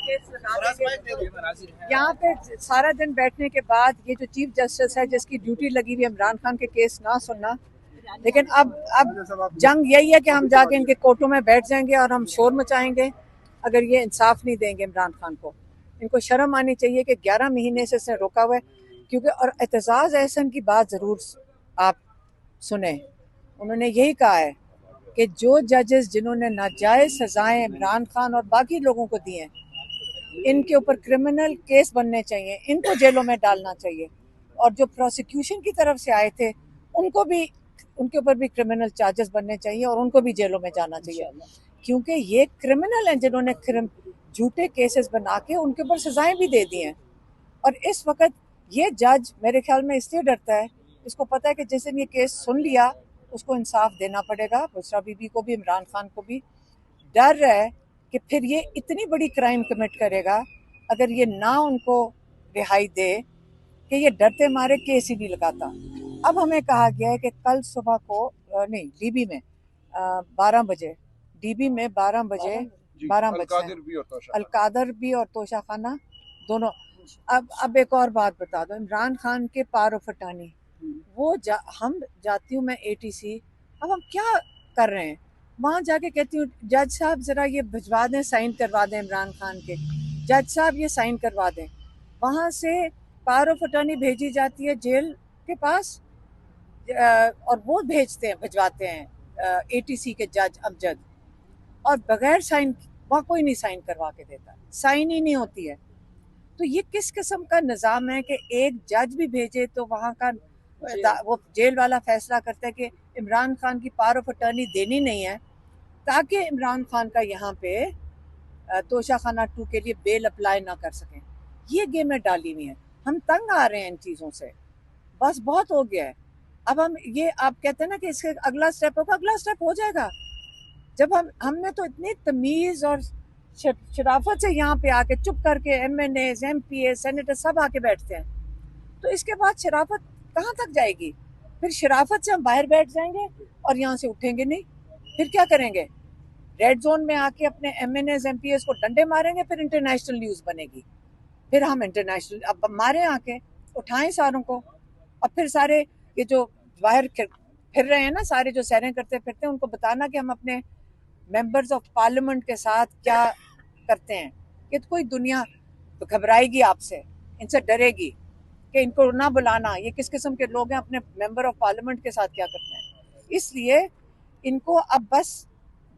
Case लगा देंगे। यहाँ पे सारा दिन बैठने के बाद ये जो चीफ जस्टिस है जिसकी ड्यूटी लगी हुई है इमरान खान के केस ना सुनना, लेकिन अब जंग यही है कि हम जाके इनके कोर्टों में बैठ जाएंगे और हम शोर मचाएंगे अगर ये इंसाफ नहीं देंगे इमरान खान को। इनको शर्म आनी चाहिए कि 11 महीने से इसने रोका हुआ है। क्योंकि और एतजाज़ अहसन की बात ज़रूर आप सुने, उन्होंने यही कहा है कि जो जजेस जिन्होंने नाजायज़ सजाएं इमरान खान और बाकी लोगों को दी हैं, इनके ऊपर क्रिमिनल केस बनने चाहिए, इनको जेलों में डालना चाहिए। और जो प्रोसिक्यूशन की तरफ से आए थे उनको भी, उनके ऊपर भी क्रिमिनल चार्जेस बनने चाहिए और उनको भी जेलों में जाना चाहिए। क्योंकि ये क्रिमिनल हैं जिन्होंने झूठे केसेस बना के उनके ऊपर सजाएं भी दे दी हैं। और इस वक्त ये जज मेरे ख्याल में इसलिए डरता है, इसको पता है कि जिस दिन ये केस सुन लिया उसको इंसाफ देना पड़ेगा, बुशरा बीबी को भी, इमरान खान को भी। डर रहा है कि फिर ये इतनी बड़ी क्राइम कमिट करेगा अगर ये ना उनको रिहाई दे कि ये डरते मारे केस ही नहीं लगाता। अब हमें कहा गया है कि कल सुबह को नहीं, डीबी में 12 बजे, डीबी में 12 बजे अलकादर भी और तोशा खाना दोनों। अब एक और बात बता दो, इमरान खान के पारो फटानी वो हम जाती हूँ मैं एटीसी, अब हम क्या कर रहे हैं वहाँ जाके कहती हूँ जज साहब ज़रा ये भिजवा दें, साइन करवा दें इमरान खान के, जज साहब ये साइन करवा दें। वहाँ से पारो फटानी भेजी जाती है जेल के पास और वो भिजवाते हैं एटीसी के जज अमजद, और बगैर साइन वहाँ कोई नहीं साइन करवा के देता, साइन ही नहीं होती है। तो ये किस किस्म का निज़ाम है कि एक जज भी भेजे तो वहाँ का वो जेल वाला फैसला करता है कि इमरान खान की पावर ऑफ अटर्नी देनी नहीं है ताकि इमरान खान का यहाँ पे तोशा खाना 2 के लिए बेल अप्लाई ना कर सकें। ये गेमें डाली हुई हैं, हम तंग आ रहे हैं इन चीज़ों से, बस बहुत हो गया है। अब हम ये आप कहते हैं ना कि इसके अगला स्टेप होगा, अगला स्टेप हो जाएगा जब हमने तो इतनी तमीज़ और शराफत से यहाँ पे आके चुप करके MNA, MPA, सेनेटर सब आके बैठते हैं, तो इसके बाद शराफत कहाँ तक जाएगी? फिर शराफत से हम बाहर बैठ जाएंगे और यहाँ से उठेंगे नहीं, फिर क्या करेंगे? रेड जोन में आके अपने MNAs, MPAs को डंडे मारेंगे, फिर इंटरनेशनल न्यूज़ बनेगी, फिर हम इंटरनेशनल अब मारे आके उठाएं सारों को, और फिर सारे ये जो बाहर फिर रहे हैं ना, सारे जो सैरें करते फिरते हैं, उनको बताना कि हम अपने मेंबर्स ऑफ पार्लियामेंट के साथ क्या करते हैं। कि कोई दुनिया घबराएगी आपसे, इनसे डरेगी कि इनको ना बुलाना, ये किस किस्म के लोग हैं, अपने मेंबर ऑफ पार्लियामेंट के साथ क्या करते हैं। इसलिए इनको अब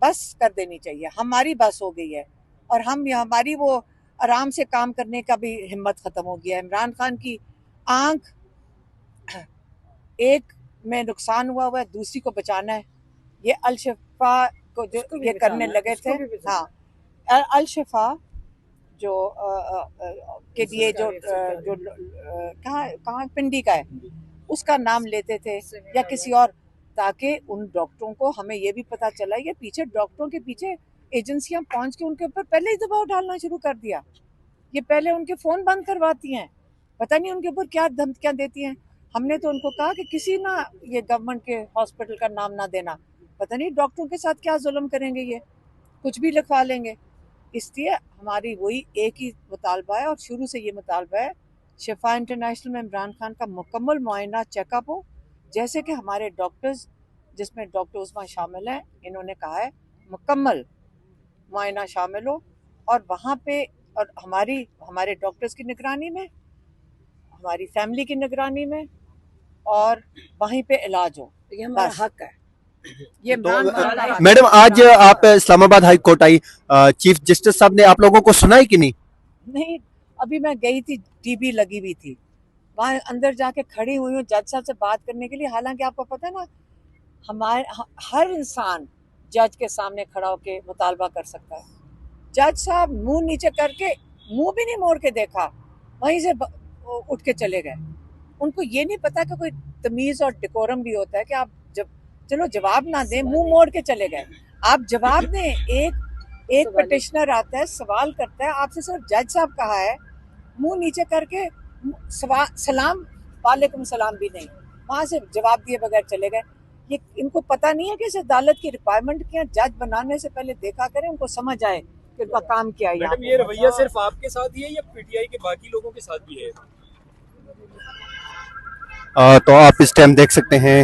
बस कर देनी चाहिए, हमारी बस हो गई है, और हमारी वो आराम से काम करने का भी हिम्मत ख़त्म हो गया है। इमरान खान की आंख एक में नुकसान हुआ है, दूसरी को बचाना है। ये अल-शिफा को जो ये करने लगे थे, हाँ, अल-शिफा जो के लिए जो कहाँ पिंडी का है उसका नाम लेते थे या किसी और, ताकि उन डॉक्टरों को, हमें ये भी पता चला ये पीछे डॉक्टरों के पीछे एजेंसियां पहुंच के उनके ऊपर पहले ही दबाव डालना शुरू कर दिया। ये पहले उनके फ़ोन बंद करवाती हैं, पता नहीं उनके ऊपर क्या धमकियां देती हैं। हमने तो उनको कहा कि किसी ना ये गवर्नमेंट के हॉस्पिटल का नाम ना देना, पता नहीं डॉक्टरों के साथ क्या जुल्म करेंगे, ये कुछ भी लिखवा लेंगे। इसलिए हमारी वही एक ही मुतालबा है, और शुरू से ये मुतालबा है, शिफा इंटरनेशनल में इमरान खान का मुकम्मल मुआयना चेकअप हो, जैसे कि हमारे डॉक्टर्स, जिसमें डॉक्टर उस्मा शामिल हैं, इन्होंने कहा है मुकम्मल मुआयना शामिल हो, और वहाँ पे और हमारे डॉक्टर्स की निगरानी में, हमारी फैमिली की निगरानी में, और वहीं पे इलाज हो। ये हमारा हक है। ये तो मैडम आज आप इस्लामाबाद हाई कोर्ट आई, चीफ जस्टिस साहब ने आप लोगों को सुना है कि नहीं? नहीं, अभी मैं गई थी, टीवी लगी हुई थी, वहाँ अंदर जाके खड़ी हुई हूँ जज साहब से बात करने के लिए। हालांकि आपको पता है ना, हमारे हर इंसान जज के सामने खड़ा होके मुतालबा कर सकता है। जज साहब मुंह नीचे करके, मुंह भी नहीं मोड़ के देखा, वहीं से उठ के चले गए। उनको ये नहीं पता कि कोई तमीज़ और डेकोरम भी होता है कि आप चलो जवाब ना दें, मुंह मोड़ के चले गए। आप जवाब दें। एक पिटिशनर आता है, सवाल करता है आपसे, सिर्फ जज साहब कहा है, मुंह नीचे करके सलाम, वालेकुम सलाम भी नहीं, वहाँ से जवाब दिए बगैर चले गए। ये इनको पता नहीं है कि इस अदालत की रिक्वायरमेंट क्या, जज बनाने से पहले देखा करें, उनको समझ आए का काम किया यहाँ मैडम, ये रवैया सिर्फ आपके साथ ही है या पीटीआई के बाकी लोगों के साथ भी है? तो आप इस टाइम देख सकते हैं